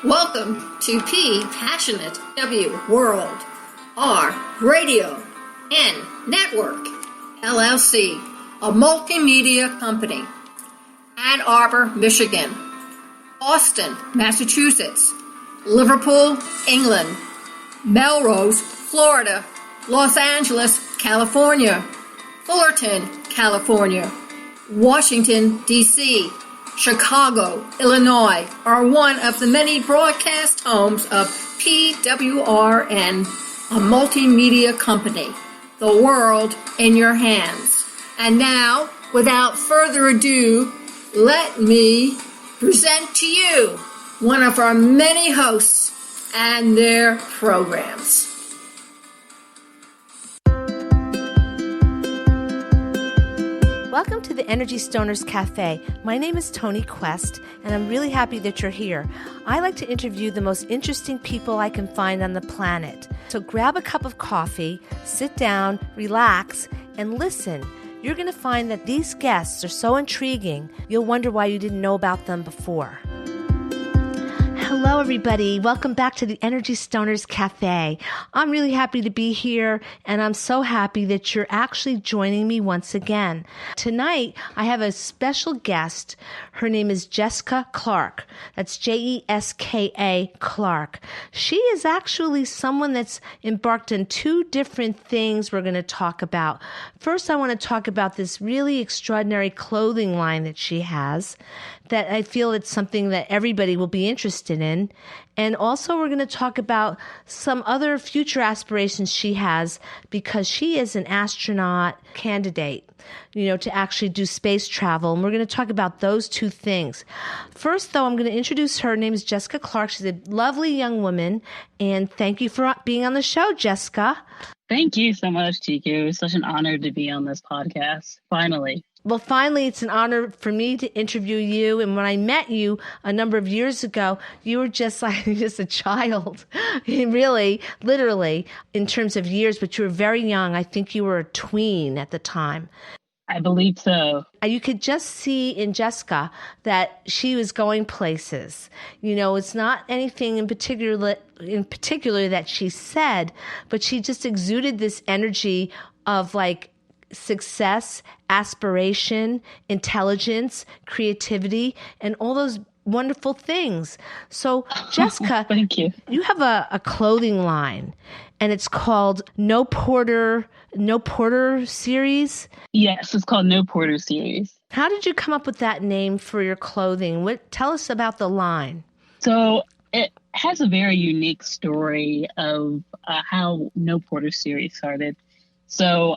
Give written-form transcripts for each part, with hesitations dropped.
Welcome to P Passionate W World, R Radio N Network, LLC, a multimedia company. Ann Arbor, Michigan, Boston, Massachusetts, Liverpool, England, Melrose, Florida, Los Angeles, California, Fullerton, California, Washington, D.C., Chicago, Illinois are one of the many broadcast homes of PWRN, a multimedia company. The world in your hands. And now, without further ado, let me present to you one of our many hosts and their programs. Welcome to the Energy Stoners Cafe. My name is Toni Quest, and I'm really happy that you're here. I like to interview the most interesting people I can find on the planet. So grab a cup of coffee, sit down, relax, and listen. You're going to find that these guests are so intriguing, you'll wonder why you didn't know about them before. Hello, everybody. Welcome back to the Energy Stoners Cafe. I'm really happy to be here, and I'm so happy that you're actually joining me once again. Tonight, I have a special guest. Her name is Jeska Clark. That's Jeska Clark. She is actually someone that's embarked on two different things we're going to talk about. First, I want to talk about this really extraordinary clothing line that she has, that I feel it's something that everybody will be interested in. And also we're going to talk about some other future aspirations she has, because she is an astronaut candidate, to actually do space travel. And we're going to talk about those two things. First, though, I'm going to introduce her. Her name is Jeska Clark. She's a lovely young woman. And thank you for being on the show, Jeska. Thank you so much, TQ. It's such an honor to be on this podcast, finally. Well, finally, it's an honor for me to interview you. And when I met you a number of years ago, you were just a child, really, literally, in terms of years, but you were very young. I think you were a tween at the time. I believe so. You could just see in Jeska that she was going places. It's not anything in particular that she said, but she just exuded this energy of success, aspiration, intelligence, creativity, and all those wonderful things. So, Jeska, thank you. You have a clothing line, and it's called No Porter Series? Yes, it's called No Porter Series. How did you come up with that name for your clothing? Tell us about the line. So it has a very unique story of how No Porter Series started. So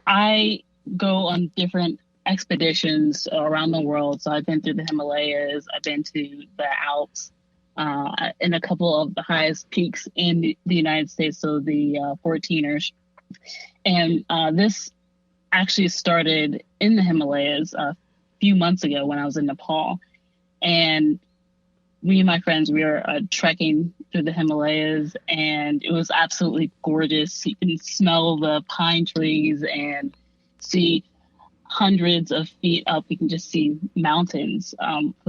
I go on different expeditions around the world. So I've been through the Himalayas, I've been to the Alps, and a couple of the highest peaks in the United States, so the 14ers. And this actually started in the Himalayas a few months ago when I was in Nepal. And me and my friends, we were trekking through the Himalayas, and it was absolutely gorgeous. You can smell the pine trees and see hundreds of feet up. You can just see mountains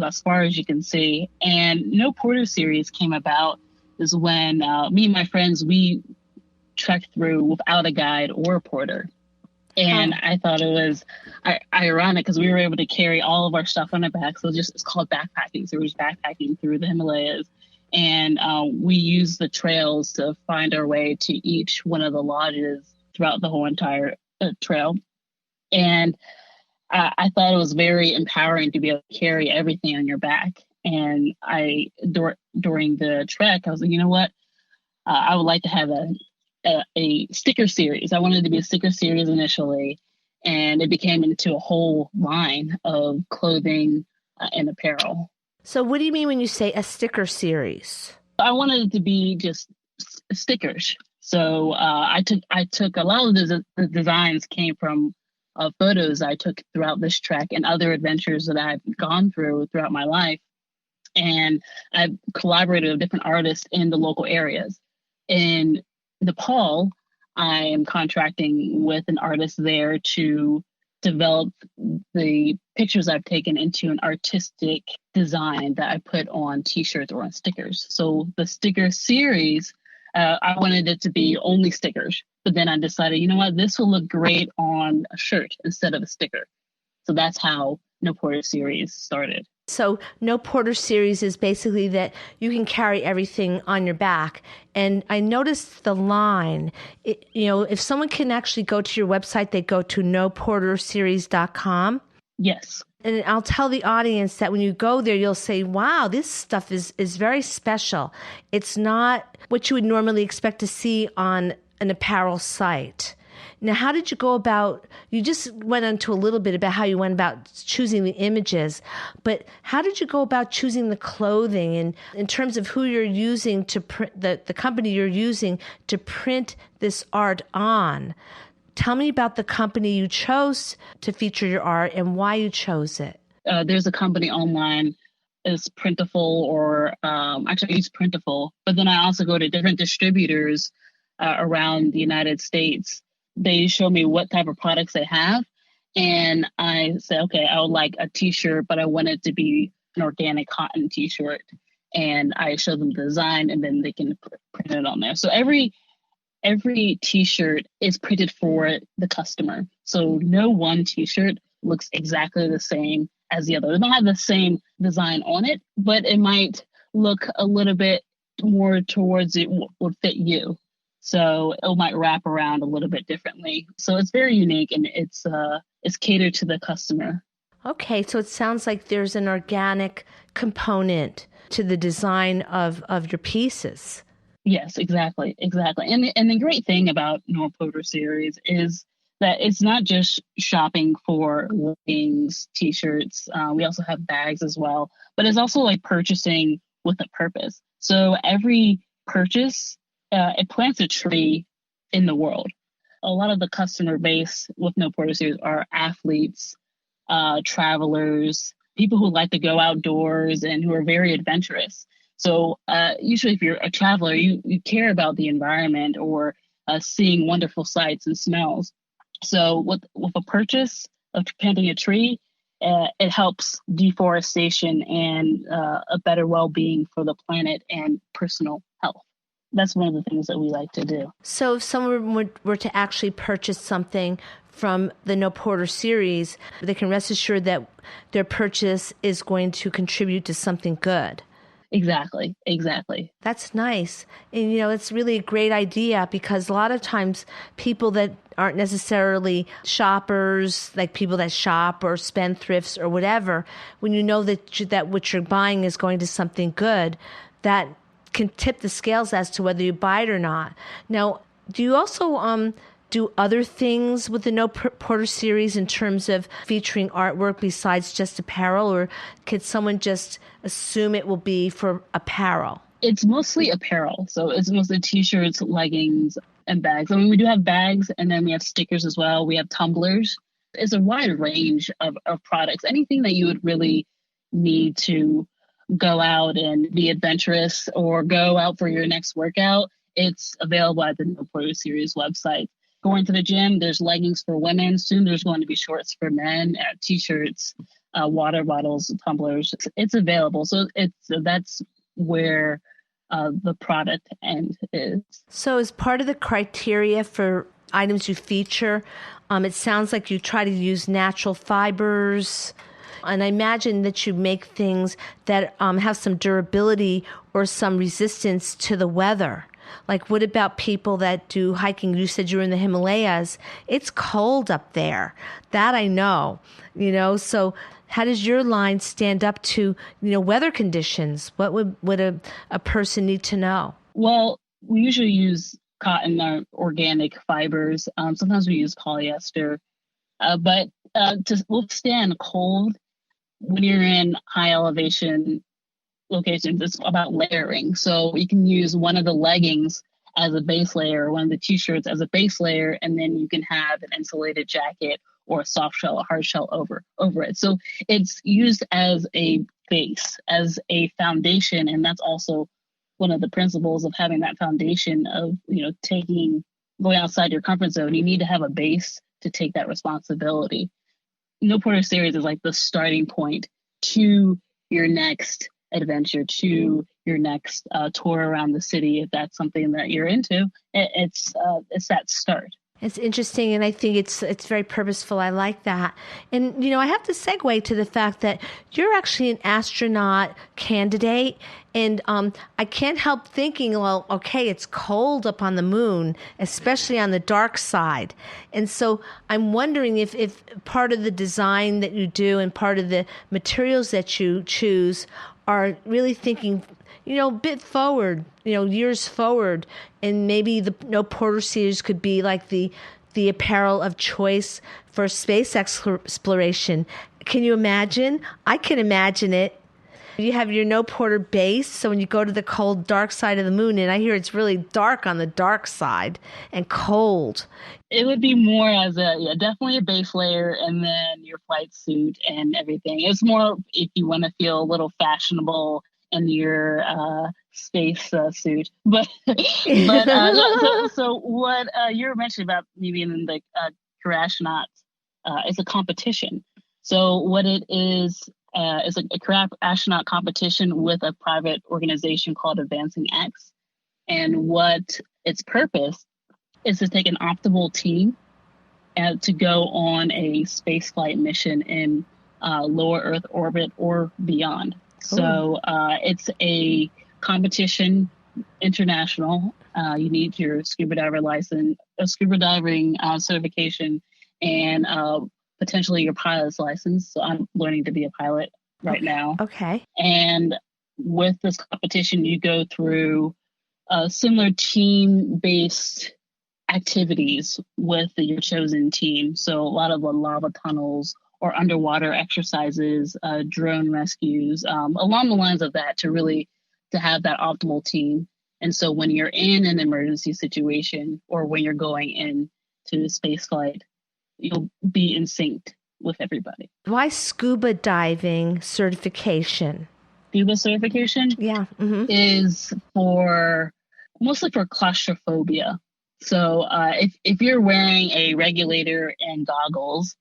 as far as you can see. And No Porter Series came about is when me and my friends, we trekked through without a guide or a porter. And I thought it was ironic because we were able to carry all of our stuff on our back. So it's called backpacking. So we're just backpacking through the Himalayas. And we used the trails to find our way to each one of the lodges throughout the whole entire trail. And I thought it was very empowering to be able to carry everything on your back. And during the trek, I was like, you know what? I would like to have a sticker series. I wanted it to be a sticker series initially, and it became into a whole line of clothing and apparel. So what do you mean when you say a sticker series? I wanted it to be just stickers. So I took a lot of the designs came from photos I took throughout this trek and other adventures that I've gone throughout my life. And I've collaborated with different artists in the local areas. In Nepal, I am contracting with an artist there to developed the pictures I've taken into an artistic design that I put on t-shirts or on stickers. So the sticker series, I wanted it to be only stickers, but then I decided, you know what, this will look great on a shirt instead of a sticker. So that's how No Porter series started. So No Porter series is basically that you can carry everything on your back. And I noticed the line, if someone can actually go to your website, they go to noporterseries.com. Yes. And I'll tell the audience that when you go there, you'll say, wow, this stuff is very special. It's not what you would normally expect to see on an apparel site. Now, how did you go about, you just went into a little bit about how you went about choosing the images, but how did you go about choosing the clothing and in terms of who you're using to print, the company you're using to print this art on? Tell me about the company you chose to feature your art and why you chose it. There's a company online, it's Printful, or actually I use Printful, but then I also go to different distributors around the United States. They show me what type of products they have. And I say, okay, I would like a t-shirt, but I want it to be an organic cotton t-shirt. And I show them the design and then they can print it on there. So every t-shirt is printed for the customer. So no one t-shirt looks exactly the same as the other. It might have the same design on it, but it might look a little bit more towards it would fit you. So it might wrap around a little bit differently. So it's very unique and it's catered to the customer. Okay, so it sounds like there's an organic component to the design of your pieces. Yes, exactly. And the great thing about No Porter series is that it's not just shopping for leggings, t-shirts. We also have bags as well, but it's also like purchasing with a purpose. So every purchase, it plants a tree in the world. A lot of the customer base with No Porter series are athletes, travelers, people who like to go outdoors and who are very adventurous. So usually if you're a traveler, you care about the environment or seeing wonderful sights and smells. So with a purchase of planting a tree, it helps deforestation and a better well-being for the planet and personal health. That's one of the things that we like to do. So if someone were to actually purchase something from the No Porter series, they can rest assured that their purchase is going to contribute to something good. Exactly. That's nice. And, it's really a great idea because a lot of times people that aren't necessarily shoppers, like people that shop or spendthrifts or whatever, when you know that what you're buying is going to something good, that can tip the scales as to whether you buy it or not. Now, do you also do other things with the No Porter series in terms of featuring artwork besides just apparel, or could someone just assume it will be for apparel? It's mostly apparel. So it's mostly t-shirts, leggings, and bags. I mean, we do have bags and then we have stickers as well. We have tumblers. It's a wide range of products. Anything that you would really need to go out and be adventurous or go out for your next workout, it's available at the No Porter series website. Going to the gym, there's leggings for women. Soon there's going to be shorts for men, t-shirts, water bottles, tumblers. It's available. So that's where the product end is. So as part of the criteria for items you feature, it sounds like you try to use natural fibers. And I imagine that you make things that have some durability or some resistance to the weather. Like, what about people that do hiking? You said you were in the Himalayas. It's cold up there. That I know, So how does your line stand up to, weather conditions? What would a person need to know? Well, we usually use cotton or organic fibers. Sometimes we use polyester. But to withstand cold, when you're in high elevation locations, it's about layering. So you can use one of the leggings as a base layer, one of the t-shirts as a base layer, and then you can have an insulated jacket or a soft shell, a hard shell over it. So it's used as a base, as a foundation, and that's also one of the principles of having that foundation of, going outside your comfort zone. You need to have a base to take that responsibility. No Porter series is like the starting point to your next adventure, to your next tour around the city. If that's something that you're into, it's that start. It's interesting, and I think it's very purposeful. I like that. And, I have to segue to the fact that you're actually an astronaut candidate, and I can't help thinking, well, okay, it's cold up on the moon, especially on the dark side. And so I'm wondering if part of the design that you do and part of the materials that you choose are really thinking a bit forward, years forward, and maybe the No Porter series could be like the apparel of choice for space exploration. Can you imagine? I can imagine it. You have your No Porter base, so when you go to the cold, dark side of the moon, and I hear it's really dark on the dark side and cold. It would be more as definitely a base layer, and then your flight suit and everything. It's more if you want to feel a little fashionable in your space suit. But so what you were mentioning about me being in the career astronaut is a competition. So what it is a career astronaut competition with a private organization called Advancing X. And what its purpose is to take an optimal team to go on a spaceflight mission in lower Earth orbit or beyond. So it's a competition, international. You need your scuba diver license, a scuba diving certification, and potentially your pilot's license. So I'm learning to be a pilot right now. Okay. And with this competition, you go through similar team-based activities with your chosen team. So a lot of the lava tunnels or underwater exercises, drone rescues, along the lines of that, to have that optimal team. And so when you're in an emergency situation or when you're going into space flight, you'll be in sync with everybody. Why scuba diving certification? Scuba certification is mostly for claustrophobia. So if you're wearing a regulator and goggles,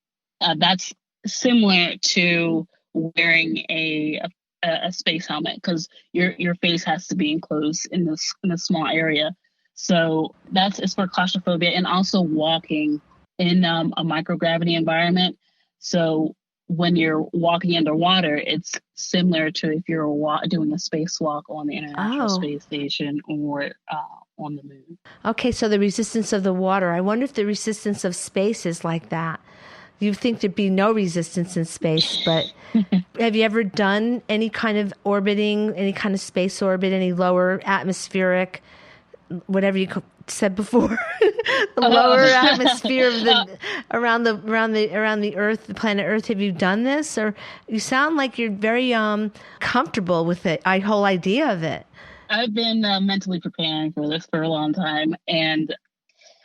that's similar to wearing a space helmet, because your face has to be enclosed in a small area. So it's for claustrophobia, and also walking in a microgravity environment. So when you're walking underwater, it's similar to if you're doing a spacewalk on the International Space Station or on the moon. Okay, so the resistance of the water. I wonder if the resistance of space is like that. You think there'd be no resistance in space, but have you ever done any kind of orbiting, any kind of space orbit, any lower atmospheric, whatever you said before, the lower atmosphere of around the Earth, the planet Earth? Have you done this? Or you sound like you're very comfortable with it, whole idea of it. I've been mentally preparing for this for a long time, and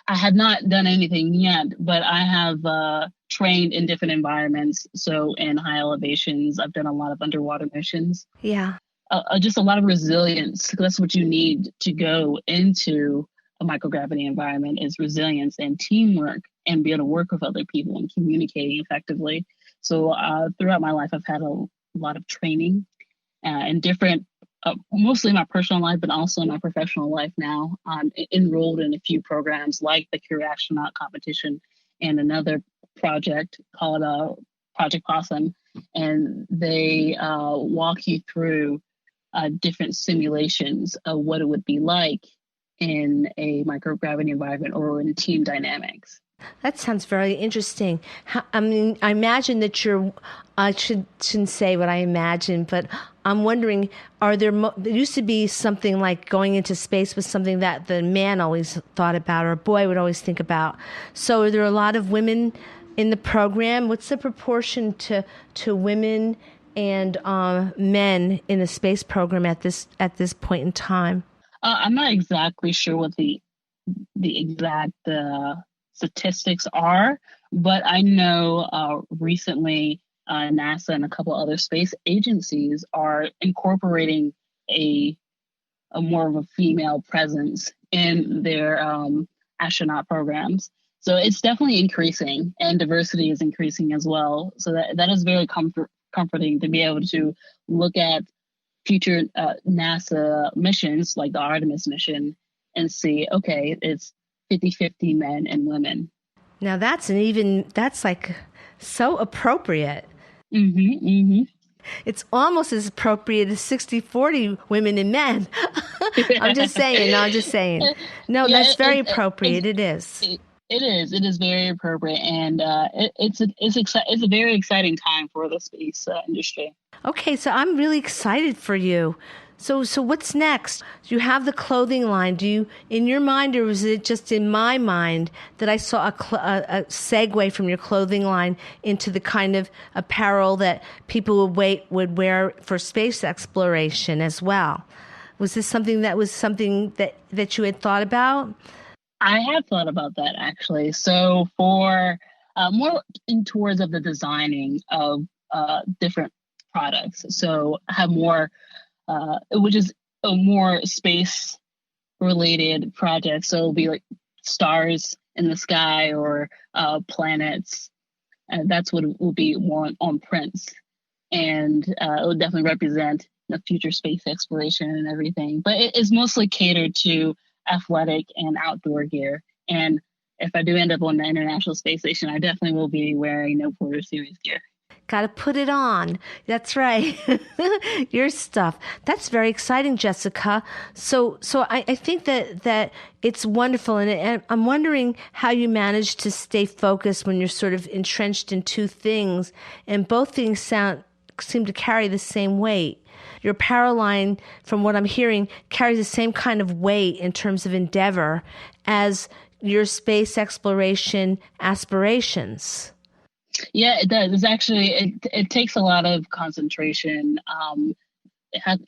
I have not done anything yet, but I have trained in different environments. So in high elevations, I've done a lot of underwater missions. Yeah. Just a lot of resilience. That's what you need to go into a microgravity environment, is resilience and teamwork, and be able to work with other people and communicating effectively. So throughout my life, I've had a lot of training in different, mostly in my personal life, but also in my professional life now. I'm enrolled in a few programs like the Career Astronaut Competition and another project called Project Possum. And they walk you through different simulations of what it would be like in a microgravity environment or in team dynamics. That sounds very interesting. I mean, I imagine that I shouldn't say what I imagine, but I'm wondering, there used to be something like going into space was something that the man always thought about, or a boy would always think about. So are there a lot of women in the program? What's the proportion to women and men in the space program at this point in time? I'm not exactly sure what the exact statistics are, but I know recently NASA and a couple other space agencies are incorporating a more of a female presence in their astronaut programs. So it's definitely increasing, and diversity is increasing as well. So that is very comforting to be able to look at future NASA missions like the Artemis mission and see, okay, it's 50-50 men and women. Now that's like so appropriate. Mm-hmm, mm-hmm. It's almost as appropriate as 60-40 women and men. I'm just saying. No, Yeah, that's very appropriate. It is. It is very appropriate, and it's a very exciting time for the space industry. Okay, so I'm really excited for you. So what's next? Do you have the clothing line? Do you, in your mind, or was it just in my mind that I saw a segue from your clothing line into the kind of apparel that people would wear for space exploration as well? Was this something that you had thought about? I have thought about that, actually. So for more in towards of the designing of different products. So have more, which is a more space related project. So it'll be like stars in the sky or planets. And that's what it will be more on prints. And it will definitely represent the future space exploration and everything. But it is mostly catered to athletic and outdoor gear. And if I do end up on the International Space Station, I definitely will be wearing No Porter Series gear. Got to put it on. That's right. Your stuff. That's very exciting, Jessica. So I think that it's wonderful. And I'm wondering how you manage to stay focused when you're sort of entrenched in two things. And both things seem to carry the same weight. Your apparel line, from what I'm hearing, carries the same kind of weight in terms of endeavor as your space exploration aspirations. Yeah, it does. It's actually, it takes a lot of concentration.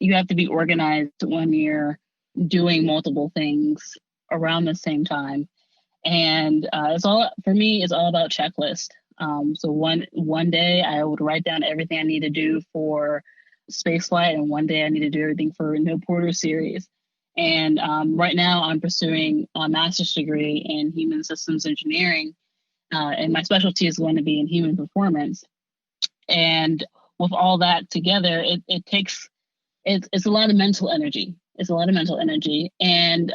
You have to be organized when you're doing multiple things around the same time. And it's all about checklist. So one day I would write down everything I need to do for spaceflight, and one day I need to do everything for No Porter Series. And right now I'm pursuing a master's degree in human systems engineering. And my specialty is going to be in human performance. And with all that together, it's a lot of mental energy. It's a lot of mental energy. And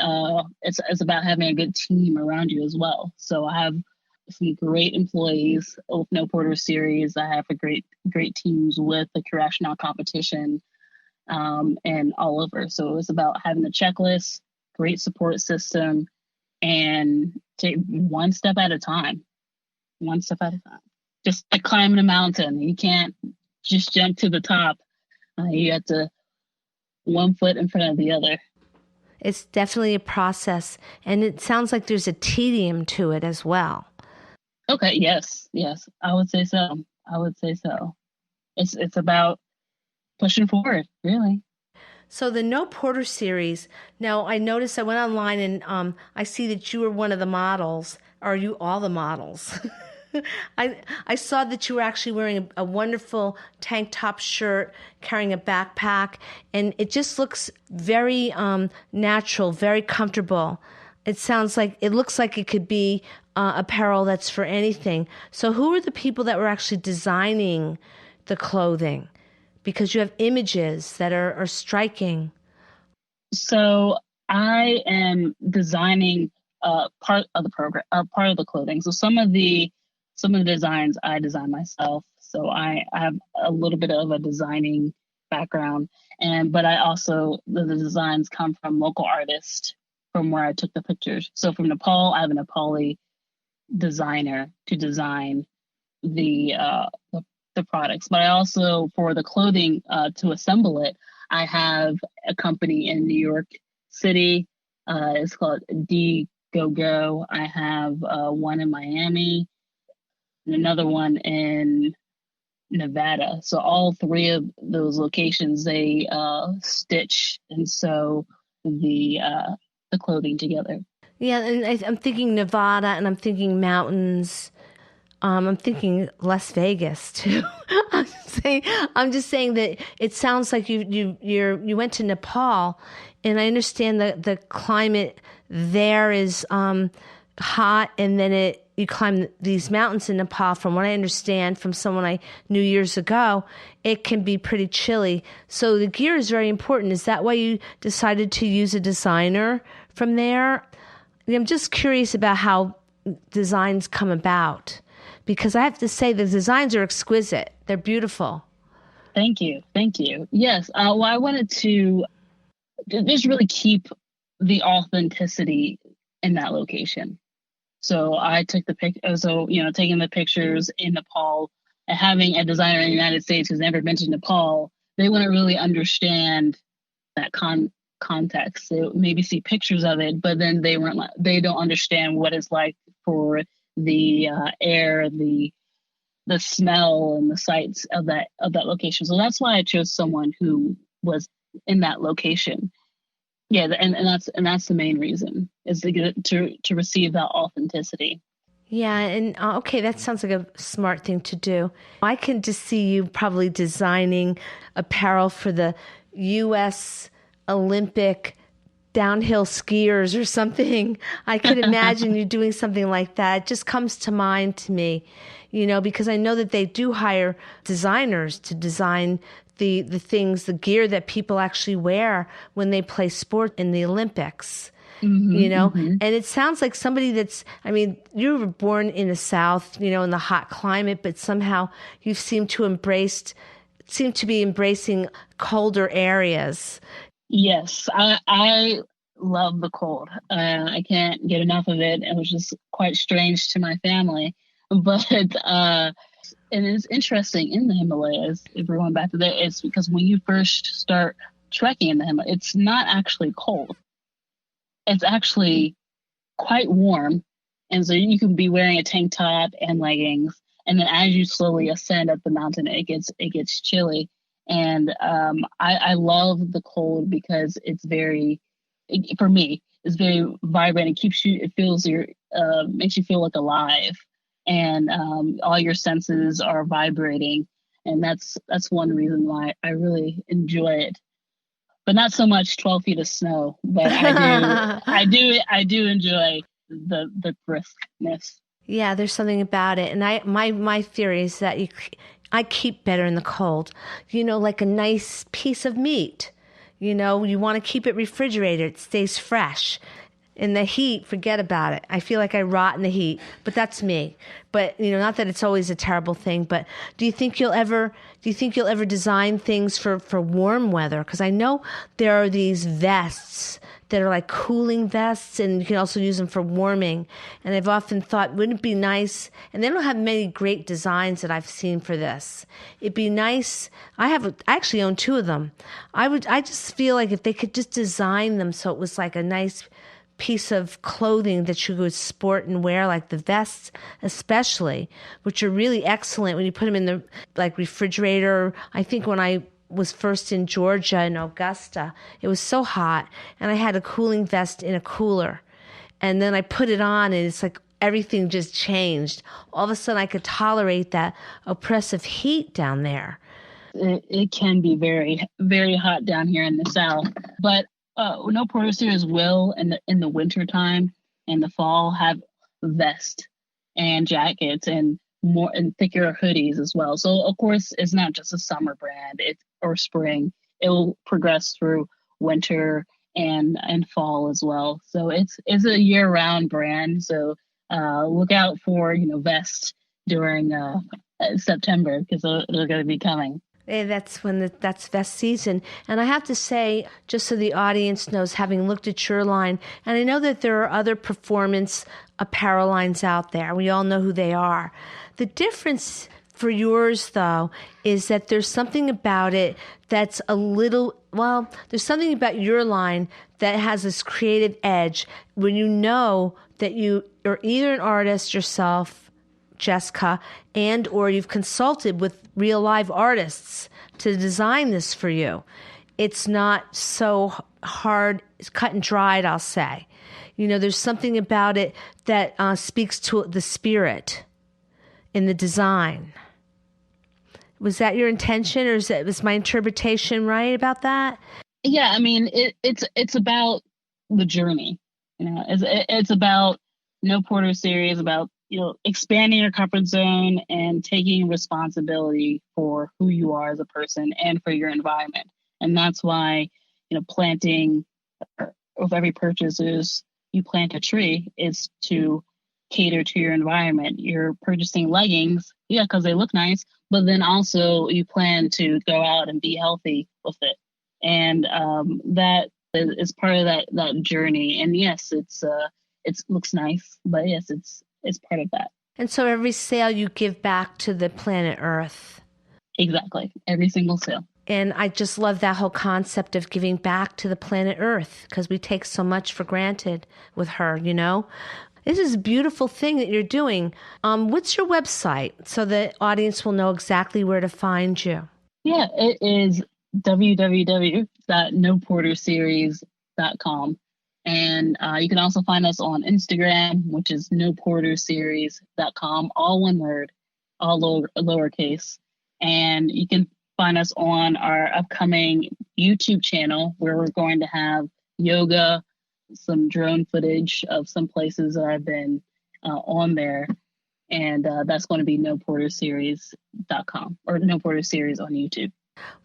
it's about having a good team around you as well. So I have some great employees with No Porter Series. I have great teams with the Astronaut Competition and all over. So it's about having the checklist, great support system, and take one step at a time. One step at a time. Just like climbing a mountain. You can't just jump to the top. You have to one foot in front of the other. It's definitely a process. And it sounds like there's a tedium to it as well. Okay, yes. I would say so. It's about pushing forward, really. So the No Porter Series, now I noticed I went online and I see that you were one of the models. Are you all the models? I saw that you were actually wearing a wonderful tank top shirt, carrying a backpack, and it just looks very natural, very comfortable. It looks like it could be apparel that's for anything. So who are the people that were actually designing the clothing? Because you have images that are striking. So I am designing part of the program, part of the clothing. So some of the designs I design myself. So I have a little bit of a designing background, but I also the designs come from local artists from where I took the pictures. So from Nepal, I have a Nepali designer to design the products. But I also, for the clothing to assemble it, I have a company in New York City. It's called D Go Go. I have one in Miami and another one in Nevada. So all three of those locations, they stitch and sew the clothing together. Yeah, and I'm thinking Nevada, and I'm thinking mountains. I'm thinking Las Vegas too. I'm just saying that it sounds like you went to Nepal, and I understand that the climate there is hot, and then you climb these mountains in Nepal, from what I understand from someone I knew years ago, it can be pretty chilly. So the gear is very important. Is that why you decided to use a designer from there? I'm just curious about how designs come about, because I have to say the designs are exquisite. They're beautiful. Thank you. Thank you. Yes. Well, I wanted to just really keep the authenticity in that location. So I took taking the pictures in Nepal and having a designer in the United States who's never been to Nepal, they wouldn't really understand that context. They maybe see pictures of it, but then they don't understand what it's like for the air, the smell and the sights of that location. So that's why I chose someone who was in that location. Yeah, and that's the main reason, is to receive that authenticity. Yeah, and okay, that sounds like a smart thing to do. I can just see you probably designing apparel for the U.S. Olympic downhill skiers or something. I could imagine you doing something like that. It just comes to mind to me, because I know that they do hire designers to design the things, the gear that people actually wear when they play sport in the Olympics. And it sounds like somebody you were born in the South, in the hot climate, but somehow you seem to be embracing colder areas. Yes, I love the cold. I can't get enough of it. It was just quite strange to my family. But and it's interesting in the Himalayas, if we're going back to that, it's because when you first start trekking in the Himalayas, it's not actually cold. It's actually quite warm. And so you can be wearing a tank top and leggings. And then as you slowly ascend up the mountain, it gets chilly. And I love the cold because it's for me, it's very vibrant. Makes you feel like alive. And all your senses are vibrating. And that's one reason why I really enjoy it. But not so much 12 feet of snow, but I do enjoy the briskness. Yeah, there's something about it. And my theory is that I keep better in the cold. Like a nice piece of meat. You want to keep it refrigerated. It stays fresh. In the heat, forget about it. I feel like I rot in the heat, but that's me. But, not that it's always a terrible thing, but do you think you'll ever design things for warm weather? Because I know there are these vests that are like cooling vests, and you can also use them for warming. And I've often thought, wouldn't it be nice? And they don't have many great designs that I've seen for this. It'd be nice. I actually own two of them. I just feel like if they could just design them so it was like a nice piece of clothing that you could sport and wear, like the vests especially, which are really excellent when you put them in the refrigerator. I think when I was first in Georgia, in Augusta, it was so hot, and I had a cooling vest in a cooler, and then I put it on, and it's like everything just changed. All of a sudden I could tolerate that oppressive heat down there. It can be very, very hot down here in the South, but no Porter series will in the winter time and the fall have vests and jackets and more and thicker hoodies as well. So of course it's not just a summer brand or spring. It will progress through winter and fall as well. So it's a year-round brand. So look out for vests during September, because they're going to be coming. That's that's vest season. And I have to say, just so the audience knows, having looked at your line, and I know that there are other performance apparel lines out there. We all know who they are. The difference for yours, though, is that there's something about it that's there's something about your line that has this creative edge when you know that you are either an artist yourself, Jeska, and or you've consulted with real live artists to design this for you. It's not so hard, it's cut and dried, I'll say. There's something about it that speaks to the spirit in the design. Was that your intention, or was my interpretation right about that? Yeah, I mean, it's about the journey. It's about No Porter series, about expanding your comfort zone and taking responsibility for who you are as a person and for your environment. And that's why, planting of every purchase is you plant a tree is to cater to your environment. You're purchasing leggings, because they look nice, but then also you plan to go out and be healthy with it. And that is part of that journey. And yes, it looks nice, but yes, it's part of that. And so every sale you give back to the planet Earth. Exactly. Every single sale. And I just love that whole concept of giving back to the planet Earth, because we take so much for granted with her, This is a beautiful thing that you're doing. What's your website so the audience will know exactly where to find you? Yeah, it is www.noporterseries.com. And you can also find us on Instagram, which is noporterseries.com, all one word, all lowercase. And you can find us on our upcoming YouTube channel, where we're going to have yoga, some drone footage of some places that I've been on there. And that's going to be noporterseries.com or No Porter Series on YouTube.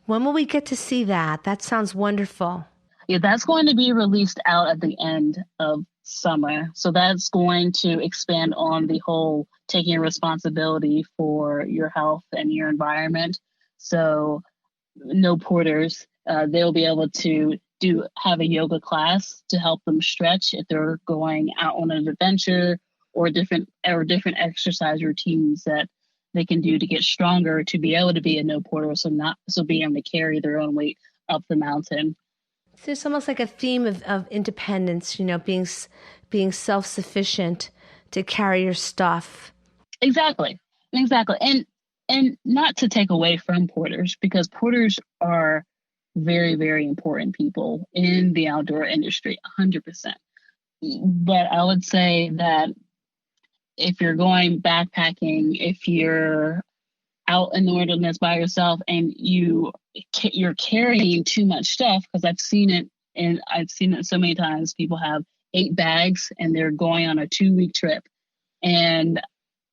When will we get to see that? That sounds wonderful. Yeah, that's going to be released out at the end of summer. So that's going to expand on the whole taking responsibility for your health and your environment. So no porters, they'll be able to have a yoga class to help them stretch if they're going out on an adventure, or different exercise routines that they can do to get stronger, to be able to be a no porter, so being able to carry their own weight up the mountain. So it's almost like a theme of independence, being self-sufficient to carry your stuff. Exactly. And not to take away from porters, because porters are very, very important people in the outdoor industry, 100%. But I would say that if you're going backpacking, if you're out in the wilderness by yourself and you're carrying too much stuff, because I've seen it so many times. People have 8 bags and they're going on a 2-week trip, and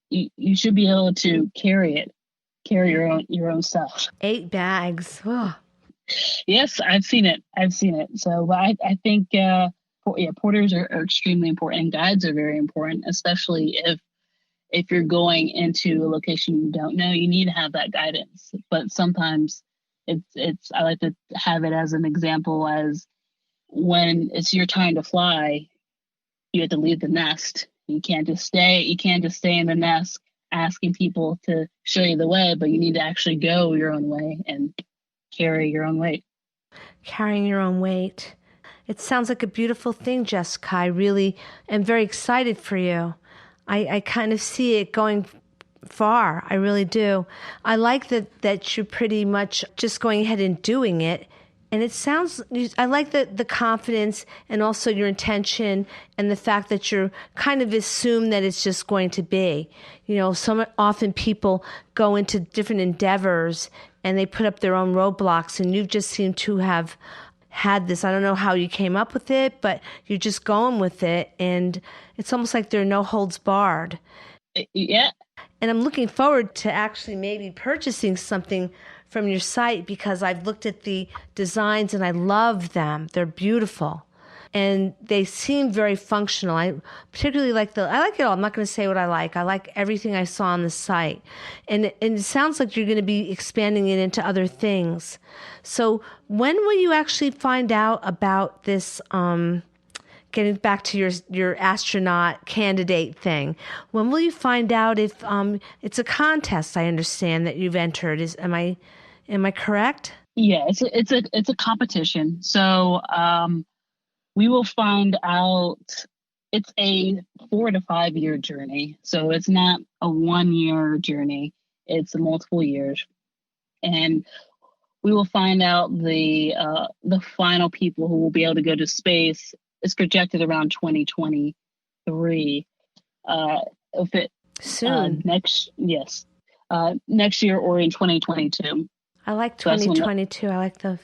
you should be able to carry your own stuff. 8 bags. Oh. Yes, I've seen it. So I think porters are extremely important, and guides are very important, especially if you're going into a location you don't know. You need to have that guidance. But sometimes I like to have it as an example, as when it's your time to fly, you have to leave the nest. You can't just stay in the nest asking people to show you the way, but you need to actually go your own way and carry your own weight. Carrying your own weight. It sounds like a beautiful thing, Jeska. I really am very excited for you. I kind of see it going far. I really do. I like that you're pretty much just going ahead and doing it. And I like the confidence, and also your intention, and the fact that you're kind of assume that it's just going to be. So often people go into different endeavors and they put up their own roadblocks, and you just seem to have had this. I don't know how you came up with it, but you're just going with it, and it's almost like there are no holds barred. Yeah. And I'm looking forward to actually maybe purchasing something from your site, because I've looked at the designs and I love them. They're beautiful and they seem very functional. I particularly I like it all. I'm not going to say what I like. I like everything I saw on the site. And it sounds like you're going to be expanding it into other things. So when will you actually find out about this, getting back to your astronaut candidate thing? When will you find out if it's a contest? I understand that you've entered. Am I correct? Yeah, it's a competition. So we will find out. It's a 4 to 5 year journey. So it's not a 1 year journey. It's multiple years, and we will find out the final people who will be able to go to space. It's projected around 2023. Soon. Next year, or in 2022. I like 2022. I like those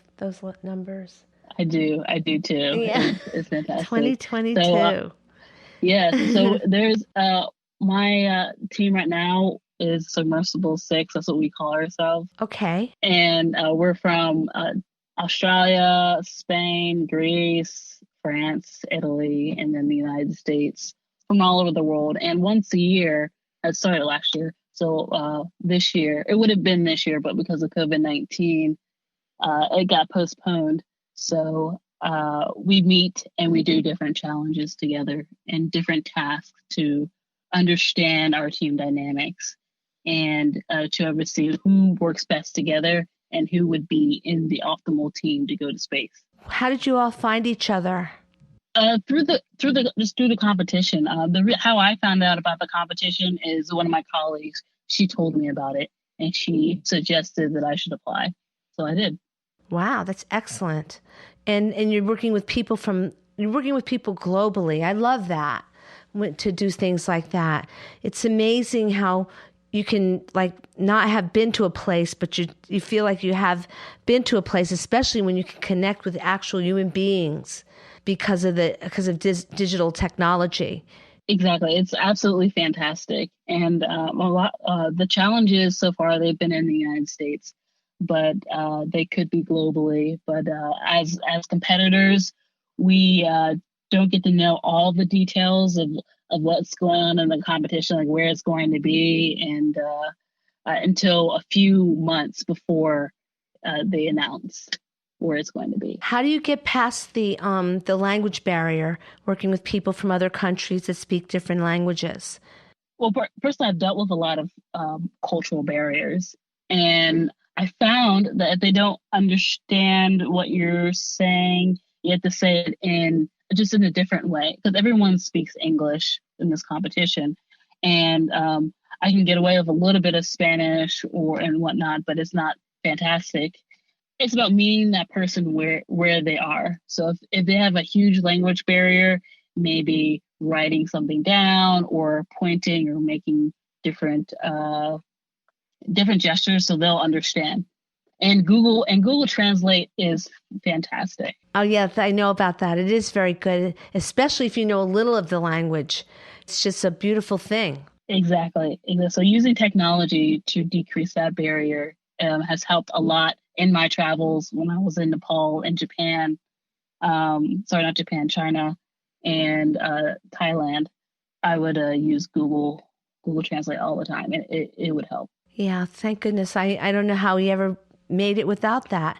numbers. I do too. Yeah. It's fantastic. 2022. So, so there's my team right now is Submersible 6. That's what we call ourselves. Okay. And we're from Australia, Spain, Greece, France, Italy, and then the United States, from all over the world. And once a year, it started last year. So this year, it would have been this year, but because of COVID-19, it got postponed. So we meet and we do different challenges together and different tasks to understand our team dynamics and to oversee who works best together and who would be in the optimal team to go to space. How did you all find each other? Through the competition. How I found out about the competition is one of my colleagues. She told me about it and she suggested that I should apply. So I did. Wow, that's excellent. And you're working with people globally. I love that, to do things like that. It's amazing how you can not have been to a place, but you feel like you have been to a place, especially when you can connect with actual human beings because of digital technology. Exactly. It's absolutely fantastic. And the challenges so far, they've been in the United States, but they could be globally. But as competitors, we don't get to know all the details of what's going on in the competition, like where it's going to be, and until a few months before they announce where it's going to be. How do you get past the language barrier, working with people from other countries that speak different languages? Well, personally, I've dealt with a lot of cultural barriers, and I found that if they don't understand what you're saying, you have to say it in a different way, because everyone speaks English in this competition, and I can get away with a little bit of Spanish and whatnot, but it's not fantastic. It's about meeting that person where they are. So if they have a huge language barrier, maybe writing something down or pointing or making different gestures so they'll understand. And Google Translate is fantastic. Oh, yeah, I know about that. It is very good, especially if you know a little of the language. It's just a beautiful thing. Exactly. So using technology to decrease that barrier has helped a lot in my travels when I was in Nepal and Japan. China and Thailand. I would use Google Translate all the time, and it would help. Yeah, thank goodness. I don't know how we ever made it without that.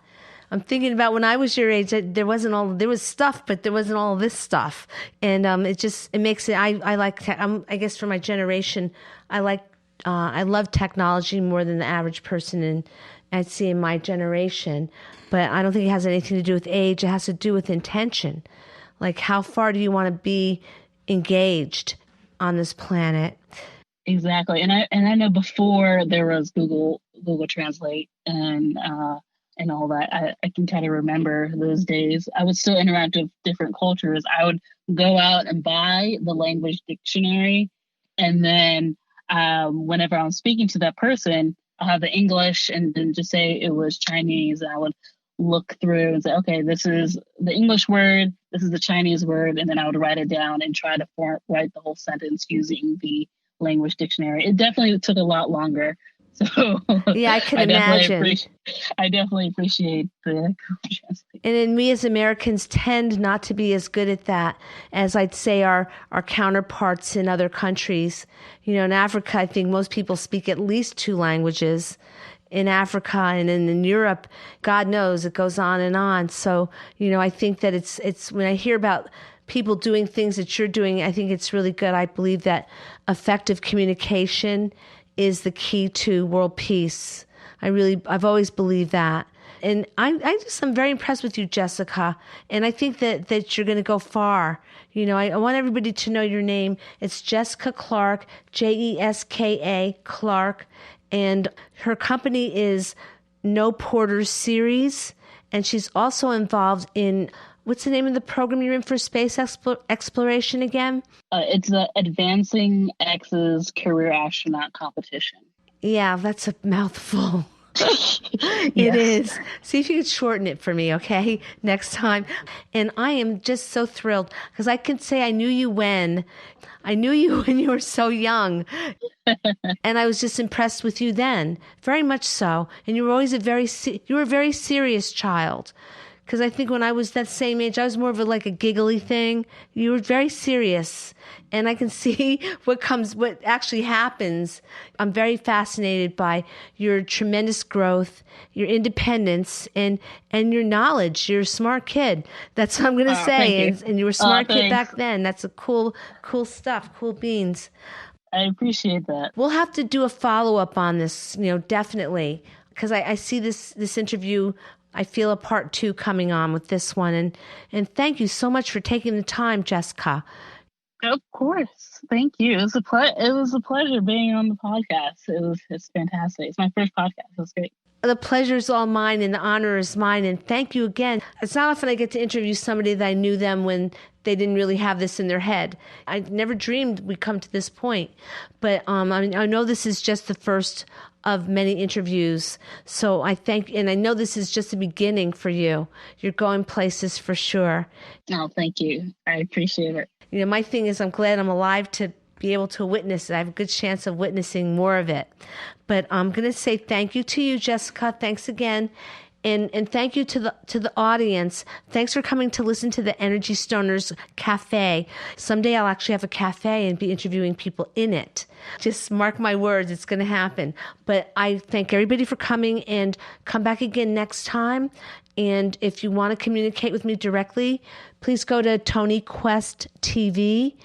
I'm thinking about when I was your age, there was stuff, but there wasn't all this stuff. And it makes it, I guess for my generation, I love technology more than the average person and I'd see in my generation. But I don't think it has anything to do with age. It has to do with intention. Like, how far do you want to be engaged on this planet? Exactly. And I know before there was Google Translate and all that, I can kind of remember those days. I would still interact with different cultures. I would go out and buy the language dictionary, and then whenever I'm speaking to that person, I'll have the English and then just say it was Chinese. And I would look through and say, okay, this is the English word, this is the Chinese word, and then I would write it down and try to write the whole sentence using the language dictionary. It definitely took a lot longer. So yeah, I can imagine. I definitely appreciate the translation. And then we as Americans tend not to be as good at that as I'd say our counterparts in other countries. You know, in Africa, I think most people speak at least 2 languages. In Africa and in Europe, God knows, it goes on and on. So, you know, I think that it's when I hear about people doing things that you're doing, I think it's really good. I believe that effective communication is the key to world peace. I've always believed that. And I'm very impressed with you, Jeska. And I think that you're going to go far. You know, I want everybody to know your name. It's Jeska Clark, Jeska Clark. And her company is No Porters Series. And she's also involved in, what's the name of the program you're in for space exploration again? It's the Advancing X's Career Astronaut Competition. Yeah, that's a mouthful. It Yes. is. See if you could shorten it for me, okay? Next time. And I am just so thrilled because I can say I knew you when I knew you when you were so young. And I was just impressed with you then, very much so. And you were always you were a very serious child. Because I think when I was that same age, I was more of like a giggly thing. You were very serious. And I can see what actually happens. I'm very fascinated by your tremendous growth, your independence, and your knowledge. You're a smart kid. That's what I'm going to say. And you were a smart kid back then. That's a cool stuff, cool beans. I appreciate that. We'll have to do a follow-up on this, definitely. Because I see this interview, I feel a part 2 coming on with this one. And thank you so much for taking the time, Jeska. Of course. Thank you. It was a pleasure being on the podcast. It's fantastic. It's my first podcast. It was great. The pleasure is all mine and the honor is mine. And thank you again. It's not often I get to interview somebody that I knew them when they didn't really have this in their head. I never dreamed we'd come to this point. But I know this is just the first of many interviews. So I know this is just the beginning for you. You're going places for sure. Oh, thank you. I appreciate it. My thing is I'm glad I'm alive to be able to witness it. I have a good chance of witnessing more of it. But I'm going to say thank you to you, Jeska. Thanks again. And thank you to the audience. Thanks for coming to listen to the Energy Stoners Cafe. Someday I'll actually have a cafe and be interviewing people in it. Just mark my words, it's going to happen. But I thank everybody for coming, and come back again next time. And if you want to communicate with me directly, please go to toniquesttv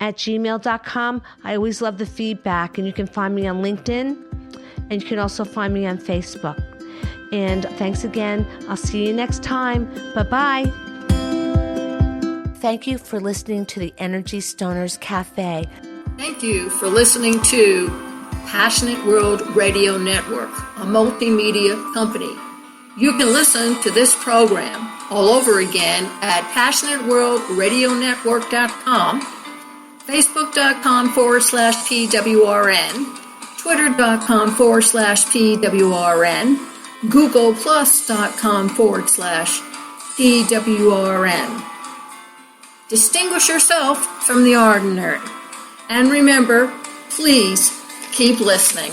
@gmail.com. I always love the feedback, and you can find me on LinkedIn, and you can also find me on Facebook. And thanks again. I'll see you next time. Bye-bye. Thank you for listening to the Energy Stoners Cafe. Thank you for listening to Passionate World Radio Network, a multimedia company. You can listen to this program all over again at passionateworldradionetwork.com, facebook.com/PWRN, twitter.com/PWRN, googleplus.com/PWRN. Distinguish yourself from the ordinary. And remember, please keep listening.